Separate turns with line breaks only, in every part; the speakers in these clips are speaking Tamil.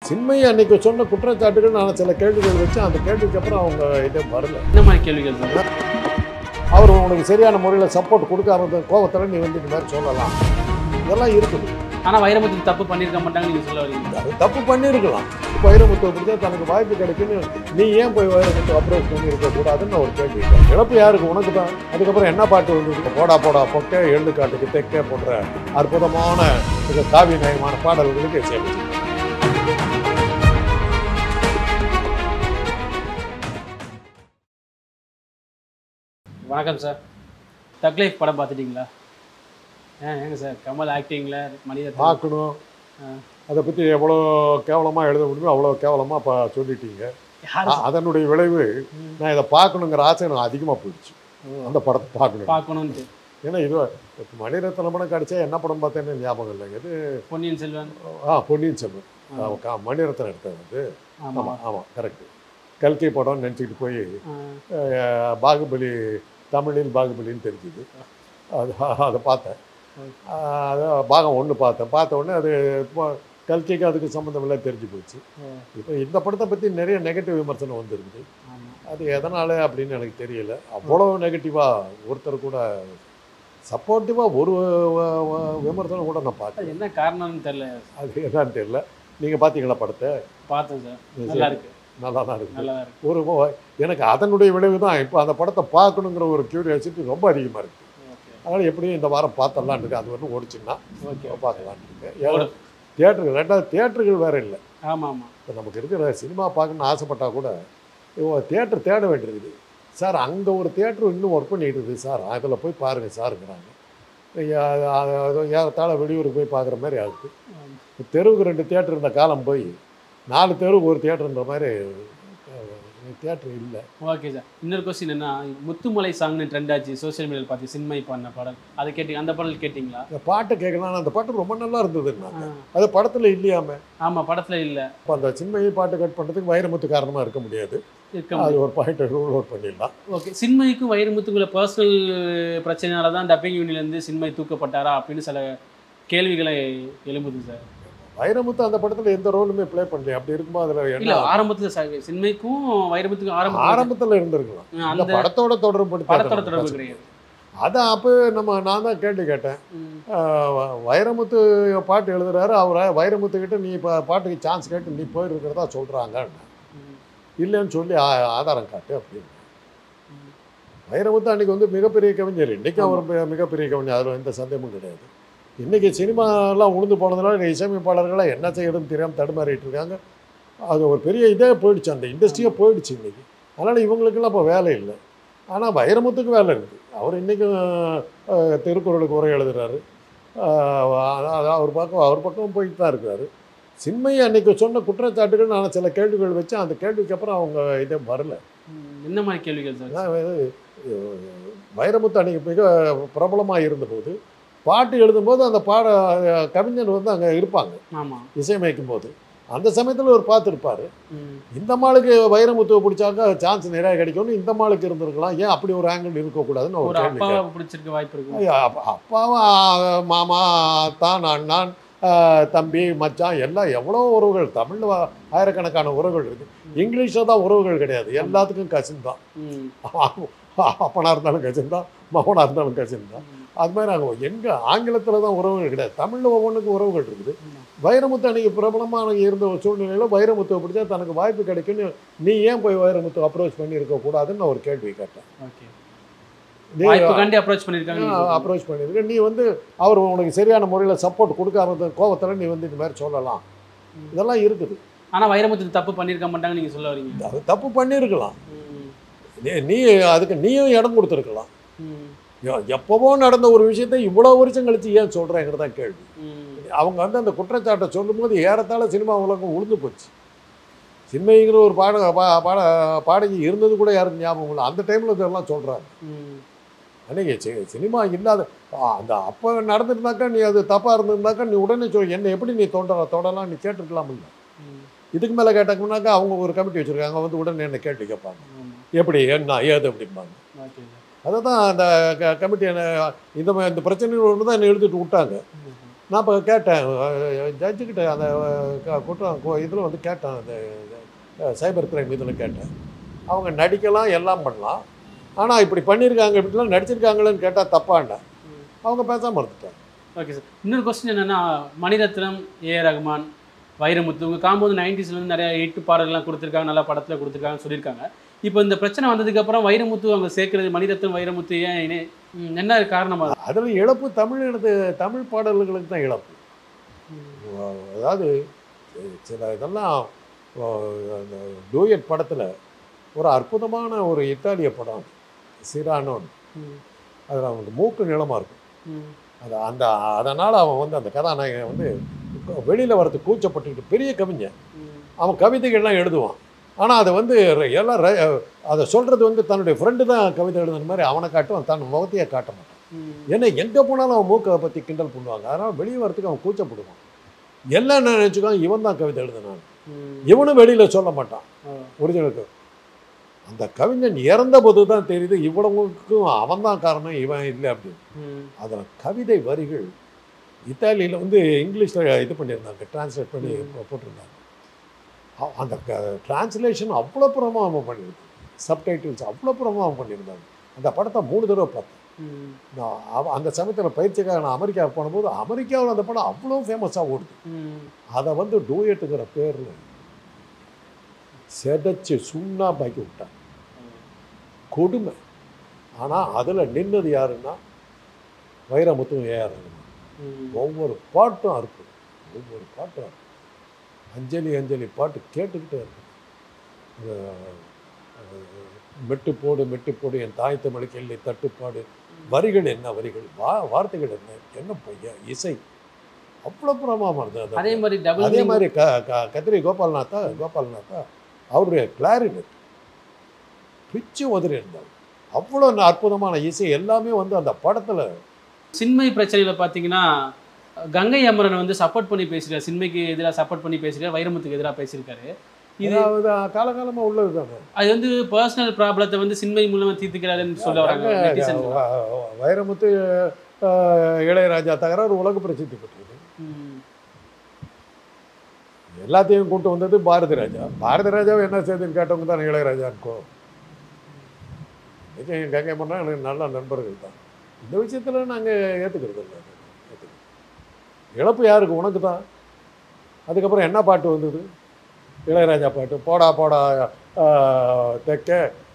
சின்மயி அன்னைக்கு சொன்ன குற்றச்சாட்டுகள் நான் சில கேள்விகள் வச்சு அந்த கேள்விக்கு அப்புறம் அவங்க இதே வரல.
என்ன மாதிரி கேள்விகள் சார்?
அவர் உனக்கு சரியான முறையில் சப்போர்ட் கொடுக்காத கோபத்தில் நீ வந்து இந்த மாதிரி சொல்லலாம், இதெல்லாம் இருக்குது.
ஆனால் வைரமுத்து தப்பு பண்ணியிருக்க மாட்டாங்க நீங்கள் சொல்ல வரீங்க.
அது தப்பு பண்ணியிருக்கலாம். வைரமுத்து பிடிச்சா தனக்கு வாய்ப்பு கிடைக்குன்னு நீ ஏன் போய் வைரமுத்து அப்ரோச் பண்ணி இருக்கக்கூடாதுன்னு ஒரு கேள்வி. இழப்பு யாருக்கு? உனக்கு தான். அதுக்கப்புறம் என்ன பாட்டு வந்து போடா போடா பொக்கே எள்ளு காட்டுக்கு தெக்கே போன்ற அற்புதமான காவி நயமான பாடல்களுக்கு சேர்ந்து.
வணக்கம் சார். தக் லைஃப் படம் பார்த்துட்டிங்களா? ஏங்க சார், கமல் ஆக்டிங்கில் மனிதன்
பார்க்கணும். அதை பற்றி எவ்வளோ கேவலமாக எழுத முடியுமோ அவ்வளோ கேவலமாக சொல்லிட்டீங்க. அதனுடைய விளைவு நான் இதை பார்க்கணுங்கிற ஆசை எனக்கு அதிகமாக போயிடுச்சு. அந்த படத்தை பார்க்கணுன்ட்டு. ஏன்னா இது மணிரத்னம் படம் கிடச்சா என்ன படம் பார்த்தேன்னு ஞாபகம் இல்லைங்க. இது
பொன்னியின் செல்வன்.
பொன்னியின் செல்வன் மணிரத்னம் எடுத்தது வந்து. ஆமாம் ஆமாம், கரெக்டு. கல்கி படம்னு நினச்சிக்கிட்டு போய் பாகுபலி தமிழில் பாகுபலின்னு தெரிஞ்சுது. அதை பார்த்தேன். அது பாகம் 1 பார்த்த உடனே அது இப்போ கல்கிக்கு அதுக்கு சம்மந்தம் இல்லை தெரிஞ்சு போச்சு. இப்போ இந்த படத்தை பற்றி நிறைய நெகட்டிவ் விமர்சனம் வந்துருக்குது. அது எதனால் அப்படின்னு எனக்கு தெரியல. அவ்வளோ நெகட்டிவாக ஒருத்தர் கூட சப்போர்ட்டிவாக ஒரு விமர்சனம் கூட நான் பார்த்தேன்.
என்ன காரணம்னு தெரியல.
அது என்னன்னு தெரியல. நீங்கள் பார்த்தீங்களா படத்தை?
பார்த்தேன் சார். நல்லா இருக்கு.
நல்லா தான் இருக்குது. ஒரு எனக்கு அதனுடைய விளைவு தான் இப்போ அந்த படத்தை பார்க்கணுங்கிற ஒரு க்யூரியாசிட்டி ரொம்ப அதிகமாக இருக்குது. அதனால் எப்படியும் இந்த வாரம் பார்த்தரலான் இருக்கு. அது வந்து ஓடிச்சுன்னா பார்க்கலான் இருக்கு. தியேட்டர்கள் 2வது தியேட்டர்கள் வேறு இல்லை.
ஆமாம் ஆமாம்.
இப்போ நமக்கு இருக்கிற சினிமா பார்க்கணுன்னு ஆசைப்பட்டால் கூட தியேட்டர் தேட வேண்டியிருக்குது. சார் அங்கே ஒரு தியேட்டர் இன்னும் ஒர்க் பண்ணிகிட்டு இருக்குது சார், அதில் போய் பாருங்கள் சாருங்கிறாங்க. ஏறத்தாழ வெளியூருக்கு போய் பார்க்குற மாதிரி ஆகுது. தெருவுக்கு 2 தியேட்டர் இருந்த காலம் போய் 4 தெருவுக்கு ஒரு தியேட்டர்ன்ற மாதிரி தியேட்டர் இல்லை.
Okay sir. இன்னொரு கொஸ்டின் என்ன, முத்துமலை சாங்னு ட்ரெண்ட் ஆச்சு சோசியல் மீடியாவில் பார்த்து, சின்மயி பண்ண பாடல் அதை கேட்டீங்க? அந்த பாடல் கேட்டிங்களா?
இந்த பாட்டை கேட்கலாம். அந்த பாட்டு ரொம்ப நல்லா இருந்ததுன்னா அது படத்தில் இல்லையாமே.
ஆமாம், படத்தில் இல்லை.
இப்போ அந்த சின்மயி பாட்டு கட் பண்ணுறதுக்கு வைரமுத்து காரணமாக இருக்க முடியாது. அது ஒரு பாயிண்ட் ரூல் அவுட் பண்ணிடலாம்.
ஓகே. சின்மயிக்கும் வைரமுத்துக்குள்ள பர்சனல் பிரச்சனையால தான் டப்பிங் யூனியன்லேருந்து சின்மயி தூக்கப்பட்டாரா அப்படின்னு சில கேள்விகளை எழும்புது சார்.
வைரமுத்து அந்த படத்தில் எந்த ரோலுமே ப்ளே பண்ணல. அப்படி இருக்கும்போது அதில்
இல்லை, ஆரம்பத்தில் சின்மயிக்கும் வைரமுத்துக்கும்
ஆரம்பத்தில் இருந்திருக்கலாம். அந்த படத்தோட தொடர்பு
கிடையாது.
அதான் அப்போ நான் தான் கேள்வி கேட்டேன். வைரமுத்து பாட்டு எழுதுறாரு, அவரை வைரமுத்துக்கிட்ட நீ இப்போ பாட்டுக்கு சான்ஸ் கேட்டு நீ போயிருக்கிறதா சொல்கிறாங்க. இல்லைன்னு சொல்லி ஆதாரம் காட்டு அப்படின்னு. வைரமுத்து அன்றைக்கி வந்து மிகப்பெரிய கவிஞர். இன்றைக்கும் அவர் மிகப்பெரிய கவிஞர், அதில் எந்த சந்தேகமும் கிடையாது. இன்றைக்கி சினிமாலாம் உழுந்து போனதுனால இசையமைப்பாளர்களாக என்ன செய்யறதுன்னு தெரியாமல் தடுமாறிட்டு இருக்காங்க. அது ஒரு பெரிய இதே போயிடுச்சு, அந்த இண்டஸ்ட்ரியே போயிடுச்சு இன்றைக்கி. அதனால் இவங்களுக்கெல்லாம் இப்போ வேலை இல்லை. ஆனால் வைரமுத்துக்கு வேலை இருக்குது. அவர் இன்றைக்கும் திருக்குறளுக்கு உரை எழுதுறாரு. அவர் பக்கம் போயிட்டு தான் இருக்கிறாரு. சின்மயி அன்னைக்கு சொன்ன குற்றச்சாட்டுகள் நான் சில கேள்விகள் வச்சு அந்த கேள்விக்கு அப்புறம் அவங்க இதே வரல.
என்ன மாதிரி கேள்விகள் சார்?
வைரமுத்து அன்னைக்கு மிக பிரபலமாக இருந்தபோது பாட்டு எழுதும்போது அந்த கவிஞர் வந்து அங்கே இருப்பாங்க.
ஆமாம்,
இசையமைக்கும் போது அந்த சமயத்தில் ஒரு பார்த்துருப்பார். இந்த மாளுக்கு வைரமுத்துவை பிடிச்சாக்க சான்ஸ் நிறைய கிடைக்கும்னு இந்த மாளுக்கு இருந்திருக்கலாம். ஏன் அப்படி ஒரு ஆங்கிள் இருக்கக்கூடாதுன்னு ஒரு
அப்பாவை பிடிச்சிருக்க வாய்ப்பு இருக்கு.
அப்பாவும் மாமா தான் அண்ணான் தம்பி மச்சான் எல்லாம் எவ்வளோ உறவுகள். தமிழில் ஆயிரக்கணக்கான உறவுகள் இருக்குது. இங்கிலீஷில் தான் உறவுகள் கிடையாது. எல்லாத்துக்கும் கசின் தான். அப்பனாக இருந்தாலும் கசின் தான், மகனாக இருந்தாலும் கசின் தான். அது மாதிரி நாங்கள் எங்கே ஆங்கிலத்தில் தான் உறவுகள் கிடையாது. தமிழில் ஒவ்வொன்றுக்கும் உறவுகள் இருக்குது. வைரமுத்து அன்றைக்கி பிரபலமாக இருந்த ஒரு சூழ்நிலையில் வைரமுத்துவை பிடிச்சா தனக்கு வாய்ப்பு கிடைக்குன்னு நீ ஏன் போய் வைரமுத்து அப்ரோச் பண்ணி இருக்கக்கூடாதுன்னு நான் ஒரு கேள்வி கேட்டேன்.
அப்ரோச்
பண்ணியிருக்க நீ வந்து அவர் உனக்கு சரியான முறையில் சப்போர்ட் கொடுக்காத கோபத்தில் நீ வந்து இந்த மாதிரி சொல்லலாம், இதெல்லாம் இருக்குது.
ஆனால் வைரமுத்து தப்பு பண்ணியிருக்க மாட்டாங்க நீங்கள் சொல்ல வரீங்க.
அது தப்பு பண்ணியிருக்கலாம். நீ அதுக்கு நீயும் இடம் கொடுத்துருக்கலாம். எப்போவோ நடந்த ஒரு விஷயத்தை இவ்வளோ வருஷம் கழிச்சு ஏன் சொல்கிறேங்கிறது தான் கேள்வி. அவங்க வந்து அந்த குற்றச்சாட்டை சொல்லும்போது ஏறத்தாழ சினிமா உலகம் உழுந்து போச்சு. சின்மயிங்கிற ஒரு பாடகி இருந்தது கூட யாருக்கும் ஞாபகம் இல்லை. அந்த டைமில் இதெல்லாம் சொல்கிறாங்க. அன்றைக்கி சினிமா இல்லாத அந்த அப்போ நடந்துருந்தாக்கா நீ அது தப்பாக இருந்திருந்தாக்கா நீ உடனே என்னை எப்படி நீ தொடலாம் நீ கேட்டுருக்கலாம். இல்லை, இதுக்கு மேலே கேட்டாங்கன்னாக்கா அவங்க ஒரு கமிட்டி வச்சுருக்காங்க, வந்து உடனே என்னை கேட்டு கேட்பாங்க எப்படி என்ன ஏது அப்படிம்பாங்க. அதை தான் அந்த கமிட்டி இந்த பிரச்சனைகள் ஒன்று தான் என்னை எழுதிட்டு விட்டாங்க. நான் இப்போ கேட்டேன் ஜட்ஜுக்கிட்ட அந்த குற்றம் இதில் வந்து கேட்டேன், அந்த சைபர் கிரைம் இதில் கேட்டேன். அவங்க நடிக்கலாம் எல்லாம் பண்ணலாம், ஆனால் இப்படி பண்ணியிருக்காங்க இப்படிலாம் நடிச்சிருக்காங்களேன்னு கேட்டால் தப்பாண்டா, அவங்க பேசாமல் இருந்துட்டாங்க.
Okay sir. இன்னொரு கொஸ்டின் என்னென்னா, மணிரத்னம், ஏஆர் ரகுமான், வைரமுத்து உங்கள் காம்போது 90s நிறைய ஹிட் பாடல்கள்லாம் கொடுத்துருக்காங்க, நல்லா படத்தில் கொடுத்துருக்காங்கன்னு சொல்லியிருக்காங்க. இப்போ இந்த பிரச்சனை வந்ததுக்கப்புறம் வைரமுத்து அவங்க சேர்க்குறது, மணிரத்னம் வைரமுத்து ஏன் என்ன காரணமாக?
அதில் இழப்பு தமிழ் பாடல்களுக்கு தான் இழப்பு. அதாவது சில இதெல்லாம் அந்த டூயட் படத்தில் ஒரு அற்புதமான ஒரு இத்தாலிய படம் சிரானோன்னு, அதில் அவனுக்கு மூக்கு நிலமாக இருக்கும். அதனால் அவன் வந்து அந்த கதாநாயகன் வந்து வெளியில் வரதுக்கு கூச்சப்பட்டுக்கிட்டு பெரிய கவிஞன், அவன் கவிதைகள்லாம் எழுதுவான். ஆனால் அதை வந்து எல்லாம் அதை சொல்கிறது வந்து தன்னுடைய ஃப்ரெண்டு தான் கவிதை எழுதுன மாதிரி அவனை காட்டுவான், தன் முகத்தையே காட்ட மாட்டான். ஏன்னா எங்கே போனாலும் அவன் மூக்கை பற்றி கிண்டல் பண்ணுவாங்க, அதனால் வெளியே வரத்துக்கு அவன் கூச்சப்படுவான். எல்லாம் என்ன நினச்சிக்குவான், இவன் தான் கவிதை எழுதுனான், இவனும் வெளியில் சொல்ல மாட்டான் ஒரிஜினலுக்கு. அந்த கவிஞன் இறந்த போது தான் தெரியுது இவ்வளவுக்கும் அவன் தான் காரணம், இவன் இல்லை அப்படின்னு. அதில் கவிதை வரிகள் இத்தாலியில் வந்து இங்கிலீஷில் இது பண்ணியிருந்தாங்க, டிரான்ஸ்லேட் பண்ணி போட்டிருந்தாங்க. அந்த டிரான்ஸ்லேஷன் அவ்வளோ பிரமாதமாக பண்ணியிருந்தாங்க, சப்டைட்டில்ஸ் அவ்வளோ பிரமாதம் பண்ணியிருந்தாங்க. அந்த படத்தை 3 தடவை பார்த்தேன் நான். அந்த சமயத்தில் பயிற்சிக்காக நான் அமெரிக்காவுக்கு போனபோது அமெரிக்காவில் அந்த படம் அவ்வளோ ஃபேமஸாக ஓடுது. அதை வந்து டூயட்டுங்கிற பேரில் செதைச்சு சுண்ணாம்பாக்கி விட்டாங்க, கொடுமை. ஆனால் அதில் நின்னது யாருன்னா வைரமுத்தும் ஏஆர் ரகுமான். ஒவ்வொரு பாட்டும் இருக்கும், ஒவ்வொரு பாட்டும் இருக்கும். அஞ்சலி அஞ்சலி பாட்டு கேட்டுக்கிட்டே இருக்கும். மெட்டு போடு என் தாய் தமிழுக்கு எல்லை தட்டுப்பாடு, வரிகள் என்ன வரிகள், வார்த்தைகள் என்ன பையா இசை அவ்வளோ பிரமாதமாக இருந்தது. அதே மாதிரி கத்திரி கோபால்நாத்தா அவருடைய கிளாரினெட் பிச்சு உதறி இருந்தார். அவ்வளோ அற்புதமான இசை எல்லாமே வந்து அந்த படத்தில்.
சின்மை பிரச்சனையில் பார்த்தீங்கன்னா கங்கை அமரன் வந்து சப்போர்ட் பண்ணி பேசியிருக்காரு, சின்மைக்கு எதிராக சப்போர்ட் பண்ணி பேசியிருக்காரு, வைரமுத்துக்கு எதிராக பேசியிருக்காரு. இது
காலகாலமாக உள்ளது தானே.
அது வந்து பர்சனல் ப்ராப்ளத்தை வந்து சின்மை மூலமாக தீர்த்துக்கிறாருன்னு சொல்ல வராங்க.
வைரமுத்து இளையராஜா தகராறு உலக பிரசித்தி பெற்றது. எல்லாத்தையும் கூட்டு வந்தது பாரதி ராஜாவை என்ன செய்யுதுன்னு கேட்டவங்க தான் இளையராஜான்கோ. கங்கை அமரன் எனக்கு நல்ல நண்பர்கள் தான். இந்த விஷயத்தில் நாங்கள் ஏற்றுக்கிறது இல்லை. இழப்பு யாருக்கு? உனக்கு தான். அதுக்கப்புறம் என்ன பாட்டு வந்தது? இளையராஜா பாட்டு, போடா போடா தெக்க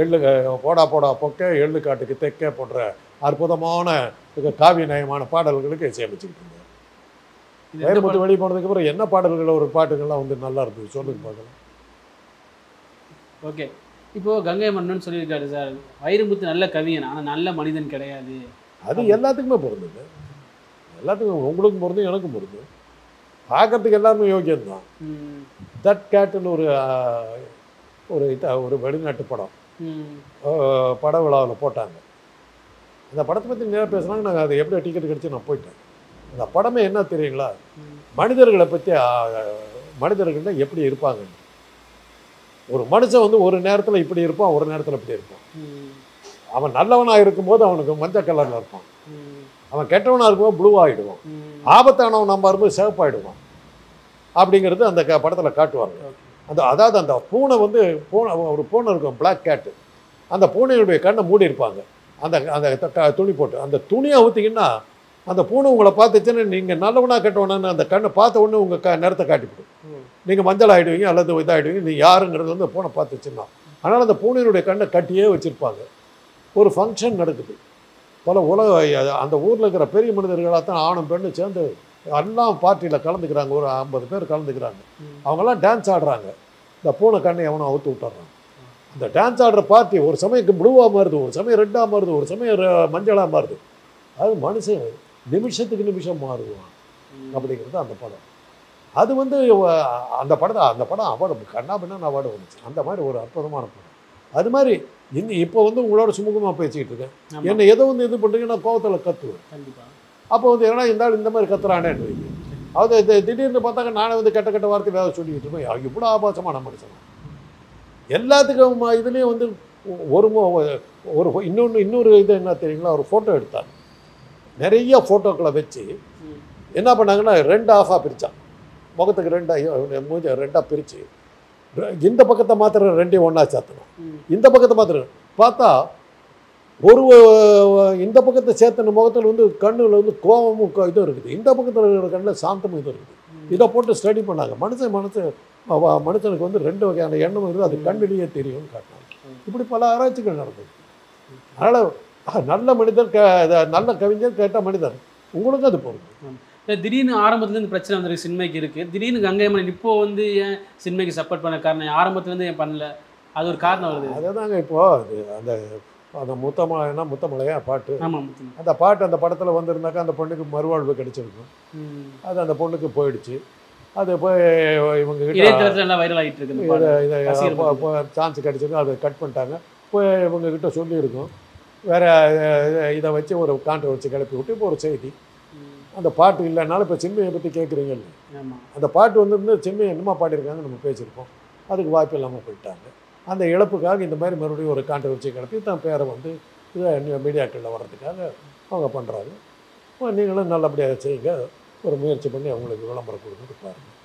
எள்ளு, போடா போடா பொக்க எள்ளு காட்டுக்கு தெக்க போன்ற அற்புதமான காவிய நயமான பாடல்களுக்கு இசையமைச்சுக்கிட்டு இருந்தார். வைரமுத்து வெளியே போனதுக்கப்புறம் என்ன பாடல்கள் ஒரு பாட்டுகள்லாம் வந்து நல்லா இருந்தது சொல்லுங்க பார்க்கலாம்.
ஓகே, இப்போது கங்கை மன்னன் சொல்லியிருக்காரு சார், வைரமுத்து நல்ல கவிஞன் ஆனால் நல்ல மனிதன் கிடையாது. அது
எல்லாத்துக்குமே பொருந்தது, எல்லாத்துக்கும். உங்களுக்கும் பொருந்தும், எனக்கும் பொருந்தும். பார்க்கறதுக்கு எல்லாருமே யோகியம்தான். தட் கேட்டுன்னு ஒரு வெளிநாட்டு படம் பட விழாவில் போட்டாங்க. அந்த படத்தை பற்றி நேராக பேசுனாங்க. நாங்கள் அது எப்படி டிக்கெட் கிடச்சி நான் போயிட்டேன். அந்த படமே என்ன தெரியுங்களா, மனிதர்களை பற்றி, மனிதர்கள் எப்படி இருப்பாங்க. ஒரு மனுஷன் வந்து ஒரு நேரத்தில் இப்படி இருப்பான், ஒரு நேரத்தில் இப்படி இருப்பான். அவன் நல்லவனாக இருக்கும்போது அவனுக்கு மஞ்சள் கலரில் இருப்பான், அவன் கெட்டவனாக இருக்கும்போது ப்ளூ ஆகிடுவான், ஆபத்தானவன் நம்ம வரும்போது சிவப்பாயிடுவான். அப்படிங்கிறது அந்த படத்தில் காட்டுவாங்க. அதாவது அந்த பூனை வந்து ஒரு பூனை இருக்கும், பிளாக் கேட்டு. அந்த பூனையுடைய கண்ணை மூடி இருப்பாங்க அந்த துணி போட்டு. அந்த துணியை ஊற்றிங்கன்னா அந்த பூனை உங்களை பார்த்துச்சுன்னு நீங்கள் நல்லவனாக கெட்டவனான்னு அந்த கண்ணை பார்த்த உடனே உங்கள் நிறத்தை காட்டிவிடும். நீங்கள் மஞ்சள் ஆகிடுவீங்க அல்லது இதாகிடுவீங்க. நீங்கள் யாருங்கிறது வந்து பூனை பார்த்துச்சுன்னா. அதனால் அந்த பூனையினுடைய கண்ணை கட்டியே வச்சுருப்பாங்க. ஒரு ஃபங்க்ஷன் நடக்குது, பல அந்த ஊரில் இருக்கிற பெரிய மனிதர்களாக தான் ஆணும் பெண்ணு சேர்ந்து எல்லாம் பார்ட்டியில் கலந்துக்கிறாங்க. ஒரு 50 பேர் கலந்துக்கிறாங்க. அவங்கெல்லாம் டான்ஸ் ஆடுறாங்க. இந்த பூனை கண்ணை எவனோ அவுத்து விட்டுறாங்க. அந்த டான்ஸ் ஆடுற பார்ட்டி ஒரு சமயம் ப்ளூவாக மாறுது, ஒரு சமயம் ரெட்டாக மாறுது, ஒரு சமயம் மஞ்சளாக மாறுது. அது மனுஷன் நிமிஷத்துக்கு நிமிஷம் மாறுவான் அப்படிங்கிறது அந்த படம். அது வந்து அந்த படம் அவார்டு கண்ணாபின்னா அவார்டு வந்துச்சு. அந்த மாதிரி ஒரு அற்புதமான படம். அது மாதிரி இப்போ வந்து உங்களோட சுமூகமாக பேசிக்கிட்டு இருக்கேன். என்னை எதை வந்து இது பண்ணுறீங்க, நான் கோவத்தில் கத்துவேன். அப்போ வந்து ஏன்னா இந்த மாதிரி கத்துறானேன்னு வைங்க. அது திடீர்னு பார்த்தாங்க நானே வந்து கெட்ட வார்த்தை வேலை சொல்லிக்கிட்டு இருப்பேன். இவ்வளோ ஆபாசமான மனுஷன். எல்லாத்துக்கும் இதுலேயும் வந்து ஒரு இன்னொரு இது என்ன தெரியுங்களா, ஒரு ஃபோட்டோ எடுத்தாங்க. நிறைய ஃபோட்டோக்களை வச்சு என்ன பண்ணாங்கன்னா 2 ஆஃபாக பிரித்தான், முகத்துக்கு 2 மூஞ்ச 2ஆக பிரித்து இந்த பக்கத்தை மாத்திரம் 2ஐயும் ஒன்றா சேர்த்தணும், இந்த பக்கத்தை மாத்திரம் பார்த்தா ஒரு இந்த பக்கத்தை சேர்த்தன முகத்தில் வந்து கண்ணில் வந்து கோபமும் இதுவும் இருக்குது, இந்த பக்கத்தில் இருக்கிற கண்ணில் சாந்தமும் இதுவும் இருக்குது. இதை போட்டு ஸ்டடி பண்ணாங்க. மனுஷனுக்கு வந்து 2 வகையான எண்ணம் இருக்குது, அது கண்ணிலேயே தெரியும்னு காட்டினாங்க. இப்படி பல ஆராய்ச்சிகள் நடக்குது. அதனால் நல்ல மனிதர் நல்ல கவிஞர் கேட்ட மனிதர் உங்களுக்கு அது பொருள்.
திடீர்னு ஆரம்பத்துலேருந்து பிரச்சனை வந்துருக்கு சின்மைக்கு இருக்குது, திடீர்னு கங்கை அமரன் இப்போ வந்து ஏன் சின்மைக்கு சப்போர்ட் பண்ண காரணம் ஆரம்பத்துலேருந்து ஏன் பண்ணல, அது ஒரு காரணம் வருது.
அதுதாங்க இப்போது அந்த அந்த முத்தமலையா பாட்டு, அந்த பாட்டு அந்த படத்தில் வந்திருந்தாக்கா அந்த பொண்ணுக்கு மறுவாழ்வு கிடைச்சிருக்கும். அது அந்த பொண்ணுக்கு போயிடுச்சு. அது போய் இவங்க
கிட்ட வைரல் ஆகிட்டு
இருக்கு, சான்ஸ் கிடைச்சிருக்கு, அதை கட் பண்ணிட்டாங்க. போய் இவங்ககிட்ட சொல்லியிருக்கோம், வேறு இதை வச்சு ஒரு கான்ட்ரவர்சி கிளப்பி விட்டு இப்போ ஒரு செய்தி. அந்த பாட்டு இல்லைனாலும் இப்போ சின்மையை பற்றி கேட்குறீங்கல்ல, அந்த பாட்டு வந்து சின்மையை என்னமா பாடியிருக்காங்க நம்ம பேசியிருப்போம், அதுக்கு வாய்ப்பு இல்லாமல் போயிட்டாங்க. அந்த இழப்புக்காக இந்த மாதிரி மறுபடியும் ஒரு கான்ட்ரவர்சி கிளப்பி தான் பேரை வந்து இதை மீடியாக்களில் வர்றதுக்காக அவங்க பண்ணுறாங்க. நீங்களும் நல்லபடியாக செய்யுங்க, ஒரு முயற்சி பண்ணி அவங்களுக்கு விளம்பரம் கொடுத்துட்டு பாருங்கள்.